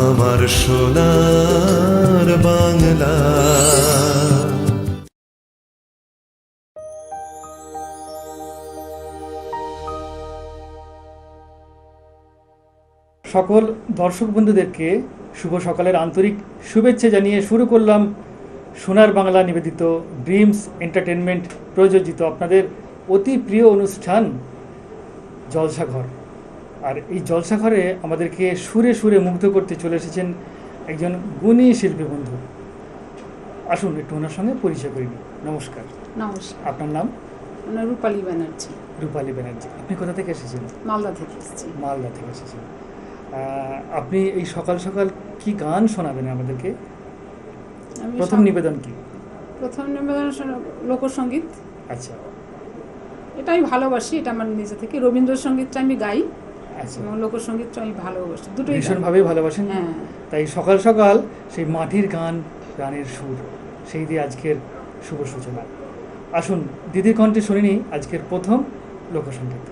আমার সোনার বাংলা। সকল দর্শক বন্ধুদেরকে শুভ সকালের আন্তরিক শুভেচ্ছা জানিয়ে শুরু করলাম সোনার বাংলা নিবেদিত ড্রিমস এন্টারটেনমেন্ট প্রযোজিত আপনাদের অতি প্রিয় অনুষ্ঠান জলসাঘর। আর এই জলসাঘরে আমাদেরকে সুরে সুরে মুগ্ধ করতে চলে এসেছেন একজন গুণী শিল্পী বন্ধু। আসুন একটু ওনার সঙ্গে পরিচয় করি। নমস্কার। নমস্কার। আপনার নাম? রূপালী ব্যানার্জি। রূপালী ব্যানার্জি। আপনি কোথা থেকে এসেছেন? মালদা থেকে এসেছি। মালদা থেকে এসেছেন। আপনি এই সকাল সকাল কি গান শোনাবেন আমাদেরকে? প্রথম নিবেদন কি? প্রথম নিবেদন লোকসঙ্গীত। আচ্ছা, এটা আমি ভালোবাসি, এটা আমার নিজে থেকে। রবীন্দ্রসঙ্গীতটা আমি গাই, আচ্ছা, এবং লোকসঙ্গীতটা আমি ভালোবাসি, দুটোই ভীষণভাবেই ভালোবাসেন। হ্যাঁ, তাই সকাল সকাল সেই মাটির গান, গানের সুর, সেই দিয়ে আজকের শুভ সূচনা। আসুন দিদির কণ্ঠে শুনে নিই আজকের প্রথম লোকসঙ্গীত।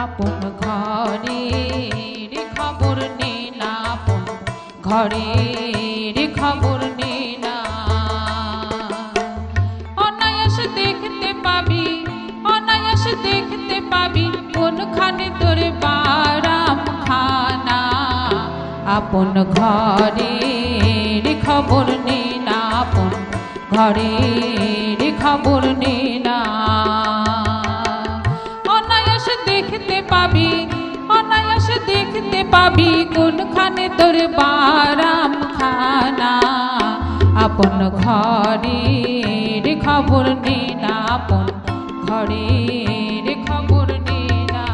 আপন ঘরের খবর নে না, আপন ঘরের খবর নে না। অনায়াস দেখতে পাবি, অনায়াস দেখতে পাবি কোনখানে তোর বারাম খানা। আপন ঘরের খবর নে না, আপন ঘরের খবর নে না। দেখতে পাবি, অনায়াস দেখতে পাবি কোনখানে তোর বারাম খানা। আপন ঘরের খবর নে না, আপন ঘরের খবর নে না।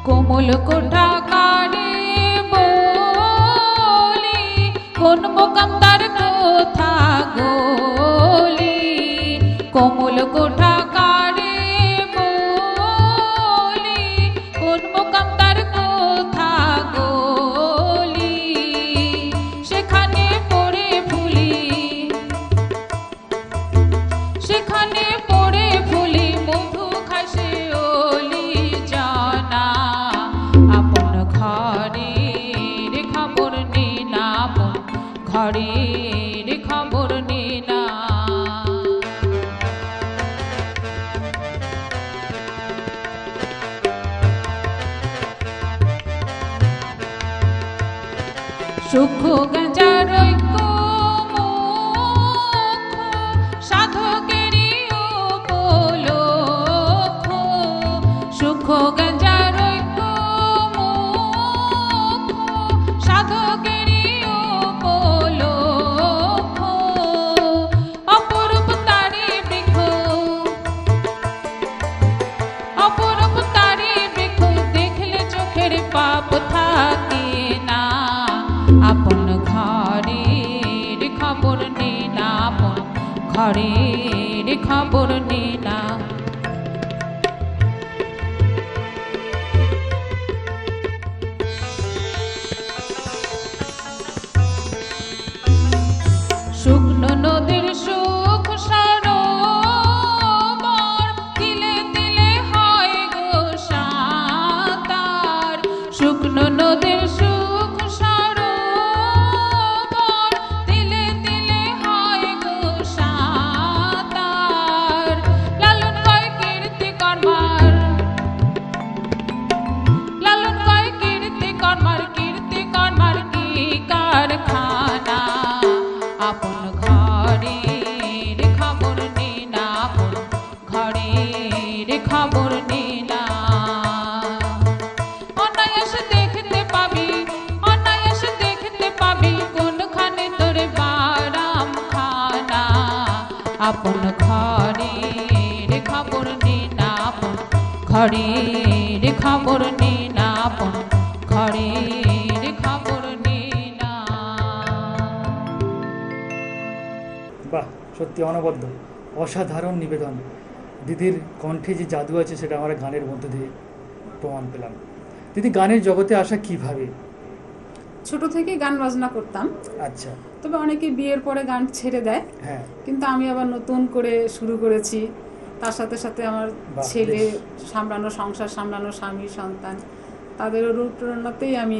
কোমল কোঠা কারে কোন মোকাম তার কোথা গলি। কোমল কোঠা কারে বলি, কোন মোকাম তার কোথা গলি। সেখানে পড়ে ফুলি, সেখানে পড়ে ফুলি মধু খাসে ওলি জানা। আপন ঘরের খবর নে না, আপন ঘরের খবর নে না। সুখ গাঁজার ঐক্য সাধকেরই উপলক্ষ। সুখ গাঁজার ঐক্য সাধকেরই উপলক্ষ। অপরূপ তারে বৃক্ষ, অপরূপ তারে বৃক্ষ দেখলে চোখের পাপ থাকে না। আপন ঘরের খবর নে না, আপন ঘরের খবর নে না। শুকনো নদীর সুখ সরোবর, তিলে তিলে হয় গো সাঁতার। শুকনো নদীর সুখ সরোবর, তিলে তিলে হয় গো সাঁতার। লালন কয় কীর্তি করবার, লালন কয় কীর্তি করবার, কীর্তি করবার কি কারখানা। আপন ঘরের খবর নে না, আপন ঘরের খবর নে না। অনায়াস দেখতে পাবি, অনায়াস দেখতে পাবি কোনখানে তোর বারাম খানা। আপন ঘরের খবর নে না, আপন ঘরের খবর নে না, আপন ঘরের খবর নে না। বাহ, সত্যি অনবদ্য, অসাধারণ নিবেদন। দিদির কণ্ঠে যে জাদু আছে সেটা আমরা গানের মধ্যে দিয়ে প্রমাণ পেলাম। দিদি, গানের জগতে আসা কিভাবে? ছোট থেকেই গান বাজনা করতাম, আচ্ছা। তবে অনেকে বিয়ের পরে গান ছেড়ে দেয়, হ্যাঁ। কিন্তু আমি আবার নতুন করে শুরু করেছি। তার সাথে সাথে আমার বাহ, ছেলে বেশ। সামলানো, সংসার সামলানো, স্বামী সন্তান, তাদের অনুপ্রেরণাতেই আমি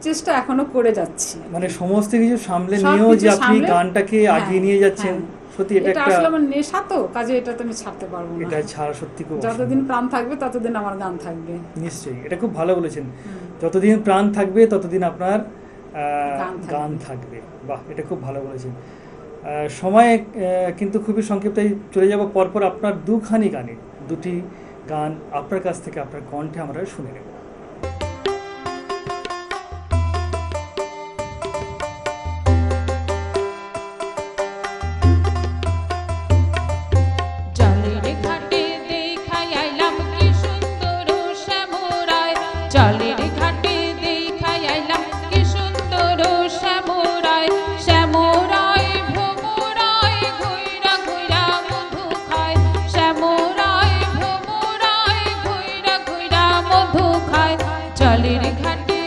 চেষ্টা এখনো করে যাচ্ছি। মানে সমস্ত কিছু সামলে সব নিয়েও কিছু যে আপনি সামলে, গানটাকে হ্যাঁ, আগিয়ে নিয়ে যাচ্ছেন, হ্যাঁ। সত্যি এটা এটা একটা, আসলে আমার নেশা, তো কাজে এটা তো আমি ছাড়তে পারবো না। এটা ছাড়া সত্যি খুব যতদিন অসম্ভব। প্রাণ থাকবে ততদিন আমার গান থাকবে। নিশ্চয়ই, এটা খুব ভালো বলেছেন। যতদিন প্রাণ থাকবে ততদিন আপনার গান থাকবে। বাহ, এটা খুব ভালো বলেছেন। সময় কিন্তু খুবই সংক্ষিপ্ত, চলে যাব পরপর আপনার দুখানি গানে, দুটি গান আপনার কাছ থেকে আপনার কণ্ঠে আমরা শুনে নেব। জলের ঘাটে দেখাই আইলাম কি সুন্দর শ্যামরায়, জলের ঘাটে দেখাই আইলাম কি সুন্দর শ্যামরায়, শ্যামরায় ভ্রমরায় ঘুইরা ঘুইরা মধু খায়, শ্যামরায় ভ্রমরায় ঘুইরা ঘুইরা মধু খায়। জলের ঘাটে,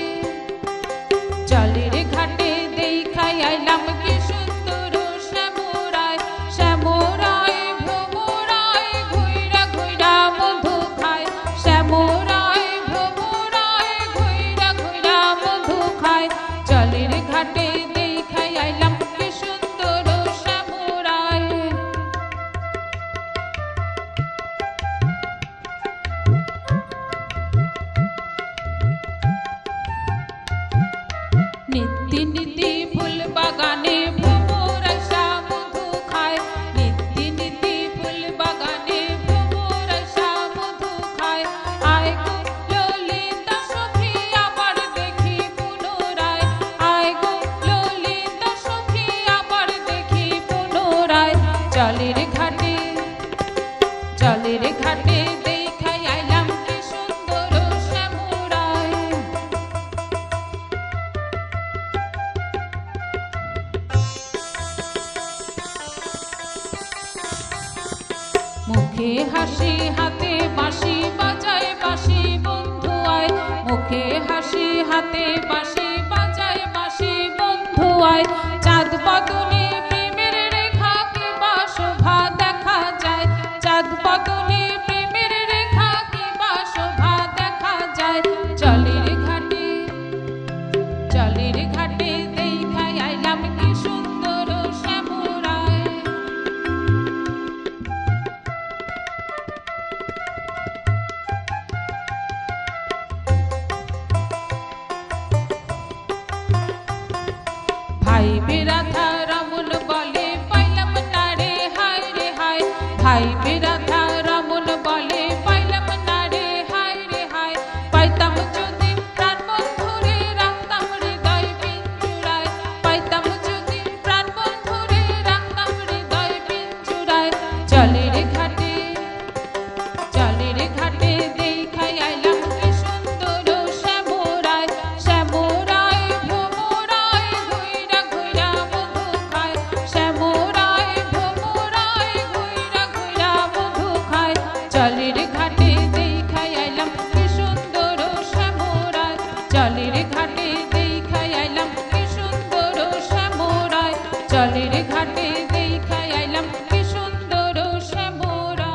জলের ঘাটে দেখাই আইলাম কি সুন্দর শ্যামরায়, শ্যামরায় ভ্রমরায় ঘুইরা ঘুইরা মধু খায়, শ্যামরায় ভ্রমরায় ঘুইরা ঘুইরা মধু খায়। জলের ঘাটে দেখাই আইলাম কি সুন্দর শ্যামরায়। নিত্যি নিত্যি ফুল বাগানে ভ্রমরাইসা মধু খায়, নিত্যি নিত্যি ফুল বাগানে ভ্রমরাইসা মধু খায়। আয় গো ললিতা সখী আবার দেখি পুনরায়, আয় গো ললিতা সখী আবার দেখি পুনরায়। জলের ঘাটে, জলের ঘাটে দেখাই আইলাম কি সুন্দর শ্যামরায়। মুখে হাসি হাতে বাঁশি বাজায় বাঁশি বন্ধু আয়, মুখে হাসি হাতে বাঁশি বাজায় বাঁশি বন্ধু আয়। চাঁদ বদনে প্রেমের রেখা কি বা শোভা দেখা যায়, চাঁদ বদনে প্রেমের রেখা কি বা শোভা দেখা যায়। জলের ঘাটে, জলের ঘাটে দেখাই আইলাম কি সুন্দর শ্যামরায়। ভাই বিরাধা রমন বলে পাইলাম না রে হায় রে হায়, ভাই বিরাধা রমন বলে পাইলাম না রে হায় রে হায়। পাইতাম যদি প্রাণ বন্ধুরে রাখতাম হৃদয় পিঞ্জুরায়, পাইতাম যদি প্রাণ বন্ধুরে রাখতাম হৃদয় পিঞ্জুরায়। জলের ঘাটে, জলের ঘাটে দেখাই আইলাম কি সুন্দর শ্যামরায়, শ্যামরায় ভ্রমরায় ঘুইরা ঘুইরা মধু খায়, শ্যামরায় ভ্রমরায় ঘুইরা ঘুইরা মধু খায়। জলের ঘাটে দেখাই আইলাম কি সুন্দর শ্যামরায়, জলের ঘাটে দেখাই আইলাম কি সুন্দর শ্যামরায়, জলের ঘাটে দেখাই আইলাম কি সুন্দর শ্যামরায়।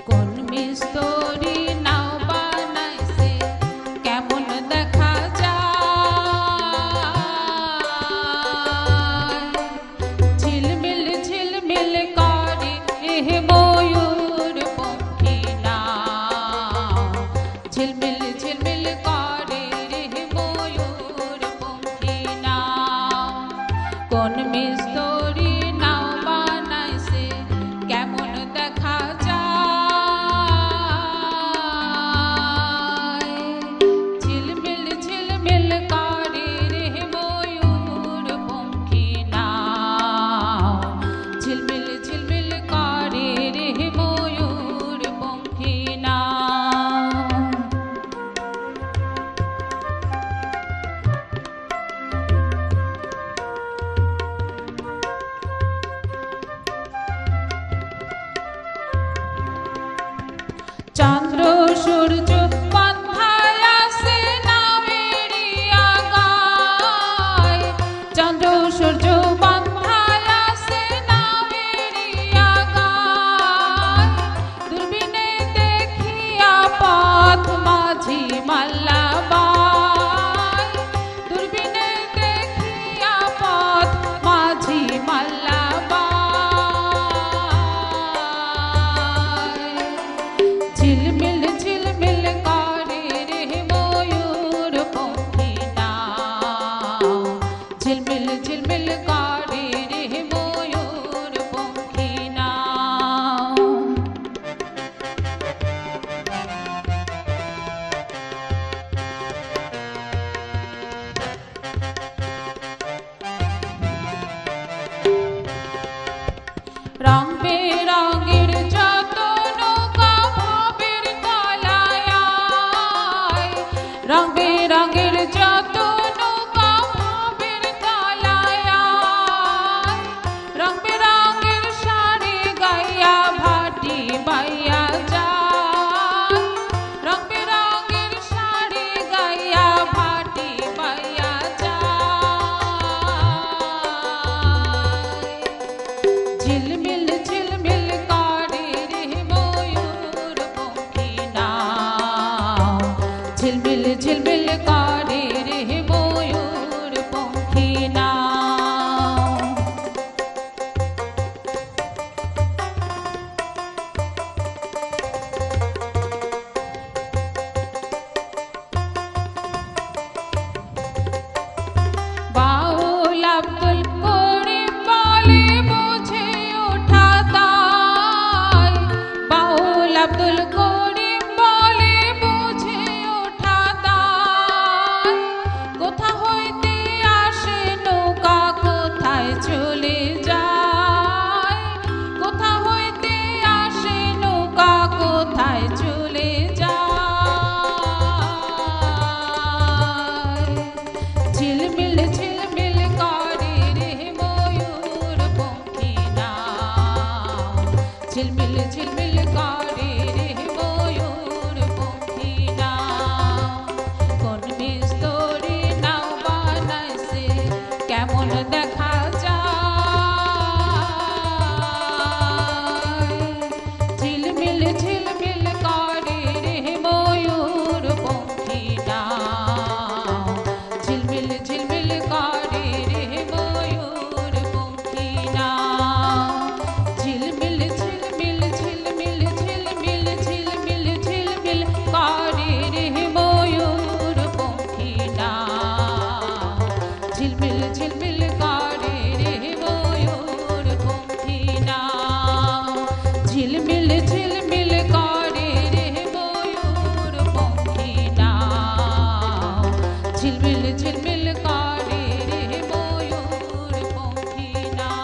কোন ঝিলমিল ঝিলমিল করে রে ময়ূর পঙ্খী নাও। বাউল আব্দুল করিম বলে বুঝে ওঠা তাই, বাউল আব্দুল করিম বলে বুঝে ওঠা তাই, কোথা হইতে আসে নৌকা কোথায় চলে যায়, কোথা হইতে আসে নৌকা কোথায় চলে যায়। ঝিলমিল ঝিলমিল করে রে ময়ূর পঙ্খী নাও, ঝিলমিল ঝিলমিল করে রে ময়ূর পঙ্খী নাও। কোন মিস্ত্রি নাও বানাইছে কেমন দেখা যায়, ঝিলমিল ঝিলমিল করে রে ময়ূর পঙ্খী নাও, ঝিলমিল ঝিলমিল করে রে ময়ূর পঙ্খী নাও। ঝিলমিল ঝিলমিল ঝিলমিল ঝিলমিল ঝিলমিল ঝিলমিল করে রে ময়ূর পঙ্খী নাও, ঝিলমিল ঝিলমিল করে রে ময়ূর পঙ্খী নাও। ঝিলমিল ঝিলমিল করে রে ময়ূর পঙ্খী নাও, ঝিলমিল ঝিলমিল করে রে ময়ূর পঙ্খী নাও।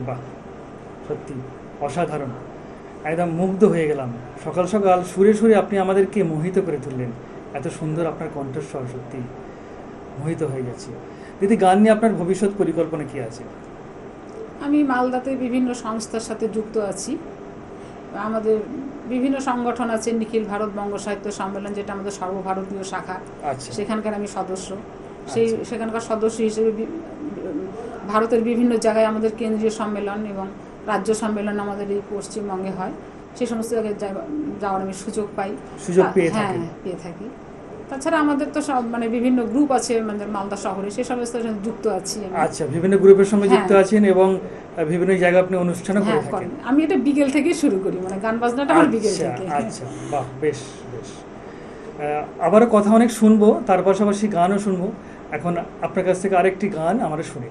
বাহ, সত্যি অসাধারণ, একদম মুগ্ধ হয়ে গেলাম। সকাল সকাল সুরে সুরে আপনি আমাদেরকে মোহিত করে তুললেন। এত সুন্দর আপনার কণ্ঠস্বর, সত্যি মোহিত হয়ে গেছি। দিদি, গান নিয়ে আপনার ভবিষ্যৎ পরিকল্পনা কি আছে? আমি মালদাতে বিভিন্ন সংস্থার সাথে যুক্ত আছি। আমাদের বিভিন্ন সংগঠন আছে, নিখিল ভারত বঙ্গ সাহিত্য সম্মেলন, যেটা আমাদের সর্বভারতীয় শাখা, আচ্ছা, সেখানকার আমি সদস্য। সেখানকার সদস্য হিসেবে ভারতের বিভিন্ন জায়গায় আমাদের কেন্দ্রীয় সম্মেলন এবং রাজ্য সম্মেলন আমাদের এই পশ্চিমবঙ্গে হয়। সেই সমস্ত জায়গায় যাওয়ার আমি সুযোগ পেয়ে থাকি। তাছাড়া আমাদের তো সব বিভিন্ন গ্রুপ আছে আমাদের মালদা শহরে, সেই সমস্ত যুক্ত আছি আমি। আচ্ছা, বিভিন্ন গ্রুপের সঙ্গে যুক্ত আছেন এবং বিভিন্ন জায়গায় আপনি অনুষ্ঠানও করে থাকেন। আমি এটা বিকেল থেকে শুরু করি, গান বাজনাটা আমার বিকেল থেকে। আচ্ছা, বাহ, বেশ বেশ। আবারও কথা অনেক শুনবো, তার পাশাপাশি গানও শুনবো। এখন আপনার কাছ থেকে আরেকটি গান আমরা শুনি।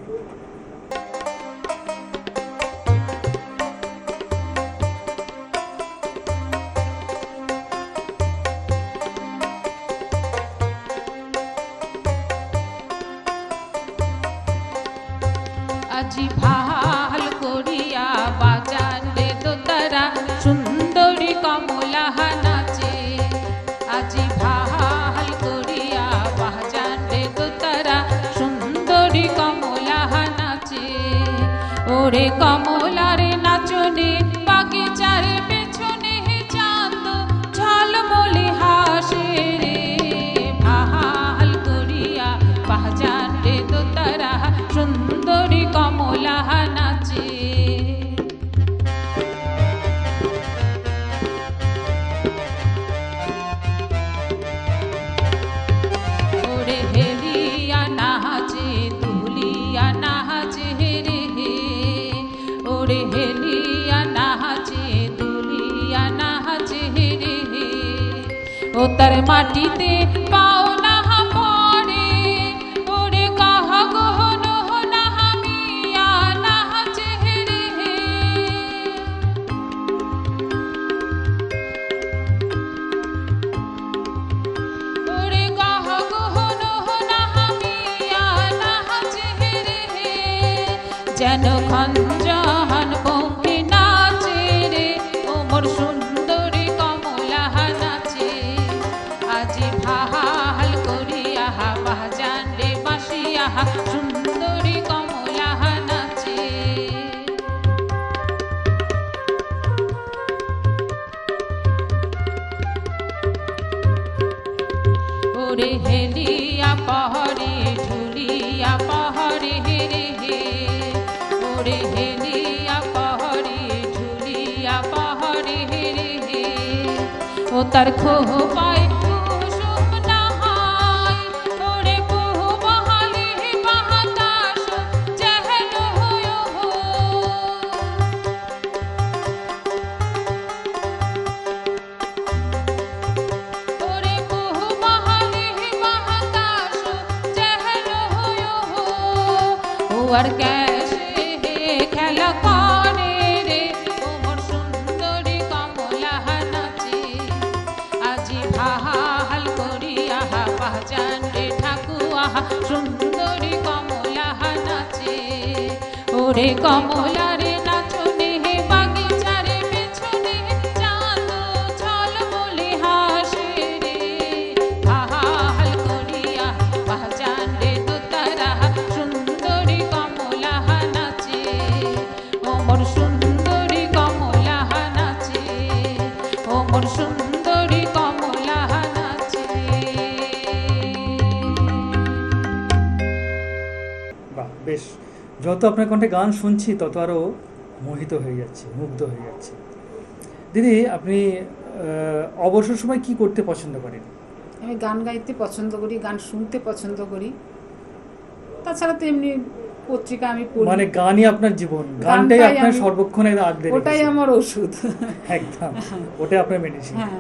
আজি ভাল করিয়া বাজান রে দোতারা, সুন্দরী কমলা নাচে। আজি ভাল করিয়া বাজান রে দোতারা, সুন্দরী কমলা নাচে। ওরে কমলার নাচনে বাগিচার পেছনে চাঁদ ঝলমলে হাসে রে। ভাল করিয়া বাজান রে দোতারা, সুন্দরী কমলা নাচে। ওরে হেলিয়া নাচে দুলিয়া নাচে রে, ওরে হেলিয়া নাচে দুলিয়া নাচে রে। ও তার মাটিতে পাও না পড়ে, ওরে কাহ গহন নাহামিয়া নাচে রে। ওরে কাহ গহন নাহামিয়া নাচে রে। যেন খঞ্জন পঙ্খী নাচে রে, ও মোর সুন্দরী কমলা নাচে। আজি ভাল করিয়া বাজান রে বাসিয়া, সুন্দরী কমলা নাচে। ওরে হেলিয়া পহরে ঝুলিয়া পহরে রে, ওরে হেলিয়া পহরে ঝুলিয়া পহরে। তার খোপায় কুসুম নাহায় ওরে বহু বহালি বাতাস যেন হয়ে ওরে বহু বহালি বাতাস যেন হয়ে ও আর ক্যাশে খেলা করে রে ওমর সুন্দরী কমলা নাচে আজি ভাহাল করিয়া পাহজান রে ঠাকুয়া সুন্দরী কমলা নাচে ওরে কমলা রে নাচনে বাগিচারে পেছনে চাঁদ ঝলমলে হাসে রে ভাহাল করিয়া পাহজান রে দোতারা সুন্দরী কমলা নাচে ওমর সুন্দরী কমলা নাচে ওমর সুন্দরী কমলা নাচে। বাহ, বেশ। যত আপনার কণ্ঠে গান শুনছি তত আরও মোহিত হয়ে যাচ্ছে, মুগ্ধ হয়ে যাচ্ছে। দিদি, আপনি অবসর সময় কি করতে পছন্দ করেন? আমি গান গাইতে পছন্দ করি, গান শুনতে পছন্দ করি। তাছাড়া তো এমনি পত্রিকা আমি পড়ি। মানে গানই আপনার জীবন, গানটাই আপনার সর্বক্ষণ আদলে ওটাই আমার ওষুধ। একদম, ওটাই আপনার মেডিসিন। হ্যাঁ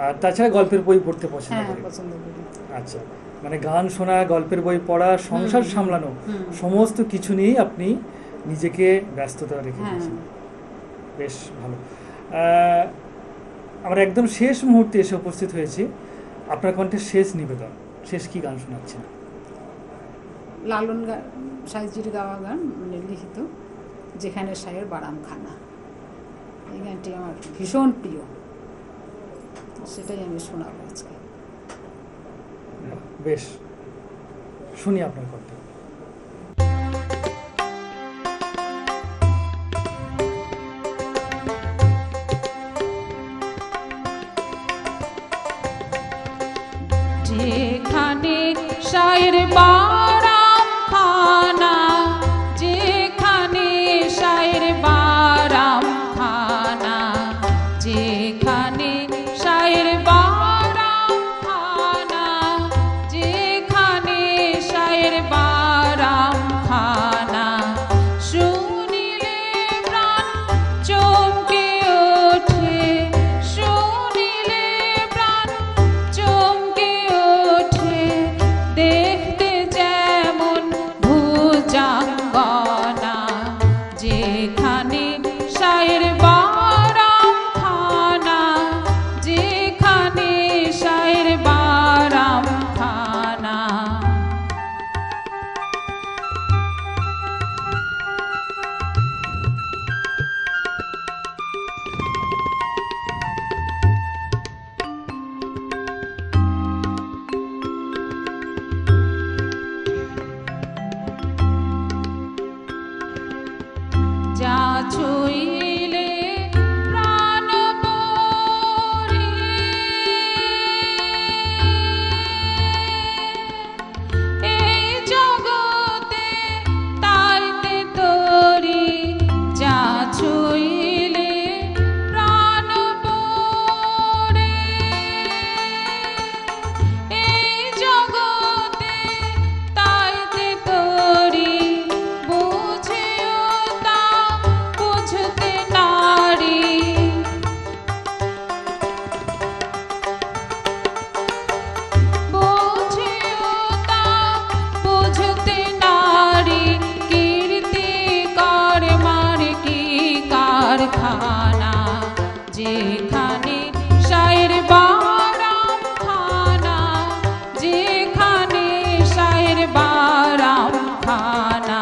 আর তাছাড়া গল্পের বই পড়তে পছন্দ হ্যাঁ করেন? পছন্দ করি। আচ্ছা, মানে গান শোনা, গল্পের বই পড়া, সংসার সামলানো, সমস্ত কিছু নিয়েই আপনি নিজেকে ব্যস্ততা রেখে হ্যাঁ দিয়েছেন। বেশ ভালো। আমরা একদম শেষ মুহূর্তে এসে উপস্থিত হয়েছি। আপনার কণ্ঠে শেষ নিবেদন, শেষ কি গান শোনাচ্ছেন? লালন সাইজির গাওয়া গান, মানে লিখিত, যেখানে সাহের বারাম খানা। এই গানটি আমার ভীষণ প্রিয়, সেটাই আমি শোনাবো আজকে। বেশ, শুনি আপনার কণ্ঠে। যেখানে শায়ের বারাম খানা, যেখানে শায়ের বারাম খানা, যেখানে শায়ের বারাম খানা, যেখানে শায়ের বারাম খানা, শুনিলে প্রাণ চমকে ওঠে, শুনিলে প্রাণ চমকে ওঠে, দেখতে যেমন ভুজাঙ্গনা, যেখানে শায়ের বারাম খানা, যেখানে শায়ের বারাম খানা। যা ছুঁইলে প্রাণ পরি, এই জগতে তাইতে তোরি, যা ছুঁইলে প্রাণ পরি, এই জগতে তাইতে তোরি, বুঝিও তা বুঝতে নারী, বুঝিও তা বুঝতে নারী, কীর্তি কর মার কি কারখানা, যেখানে শায়ের বারাম খানা, যেখানে শায়ের বারাম খানা।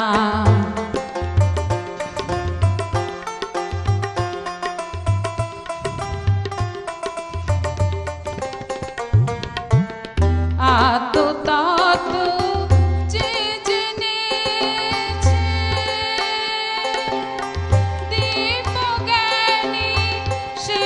আতো তত যে জেনেছে, দীপ জ্ঞানী সে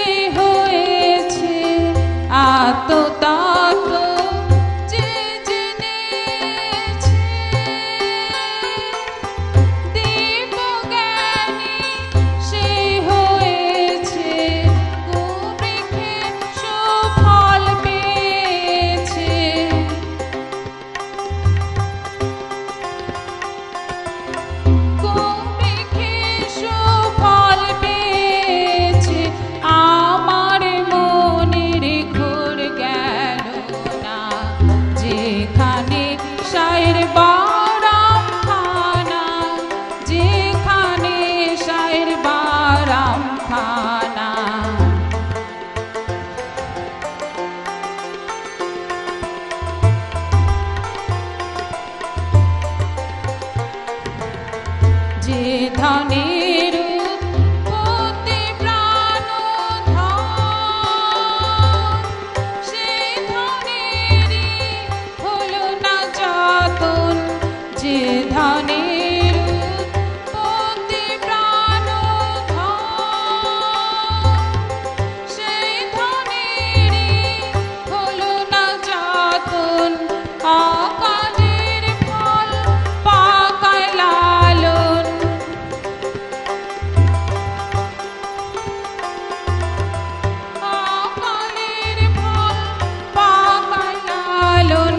যে ধনের উৎপত্তি প্রাণধন, সে ধনেরই হলো না যতন। যে ধনের উৎপত্তি প্রাণধন, সেই ধনেরই হলো না যতন। অকালের ফল পাকায় লালন, অকালের ফল পাকায় লালন।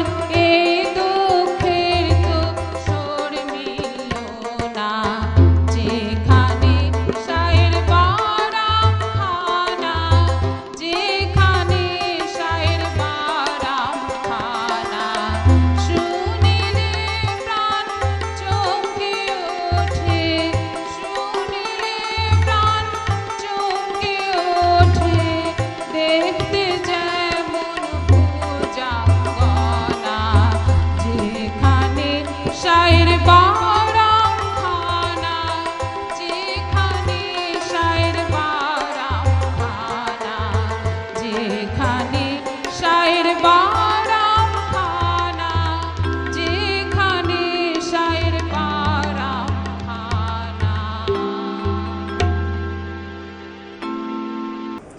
এই দুঃখের তো সোর মিলল না, যেখানে শায়ের বারাম খানা, যেখানে শায়ের বারাম খানা। শুনিলে প্রাণ চমকে ওঠে, শুনিলে প্রাণ চমকে ওঠে। দেখতে যেমন ভুজঙ্গনা, যেখানে শায়ের বারাম খানা, যেখানে শায়ের বারাম খানা, যেখানে শায়ের বারাম খানা, যেখানে শায়ের বারাম খানা।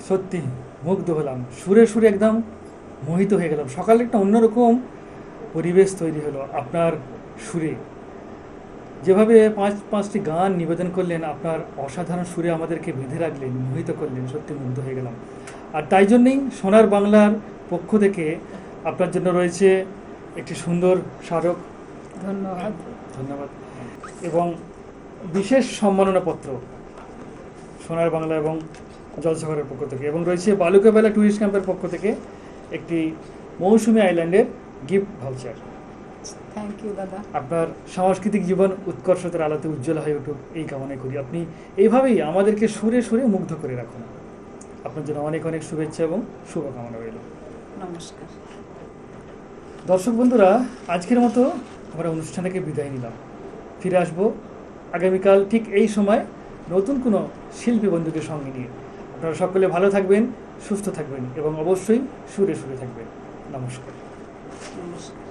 সত্যি মুগ্ধ হলাম, সুরে সুরে একদম মোহিত হয়ে গেলাম। সকালে একটা অন্যরকম পরিবেশ তৈরি হলো আপনার সুরে। যেভাবে পাঁচটি গান নিবেদন করলেন, আপনার অসাধারণ সুরে আমাদেরকে বেঁধে রাখলেন, মোহিত করলেন, সত্যি মুগ্ধ হয়ে গেলাম। আর তাই জন্যেই সোনার বাংলার পক্ষ থেকে আপনার জন্য রয়েছে একটি সুন্দর স্মারক। ধন্যবাদ। ধন্যবাদ। এবং বিশেষ সম্মাননাপত্র সোনার বাংলা এবং জলসাগরের পক্ষ থেকে, এবং রয়েছে বালুকাবেলা ট্যুরিস্ট ক্যাম্পের পক্ষ থেকে একটি মৌসুমী আইল্যান্ডের গিফট ভাউচার। থ্যাংক ইউ দাদা। আপনার সাংস্কৃতিক জীবন উৎকর্ষতার আলোতে উজ্জ্বল হয়ে উঠুক এই কামনা করি। আপনি এইভাবেই আমাদেরকে সুরে সুরে মুগ্ধ করে রাখুন। আপনার জন্য অনেক অনেক শুভেচ্ছা এবং শুভকামনা রইল। নমস্কার। দর্শক বন্ধুরা, আজকের মতো আমরা অনুষ্ঠান থেকে বিদায় নিলাম। ফিরে আসবো আগামীকাল ঠিক এই সময় নতুন কোনো শিল্পী বন্ধুকে সঙ্গে নিয়ে। আপনারা সকলে ভালো থাকবেন, সুস্থ থাকবেন এবং অবশ্যই সুরে সুরে থাকবেন। নমস্কার। নমস্কার।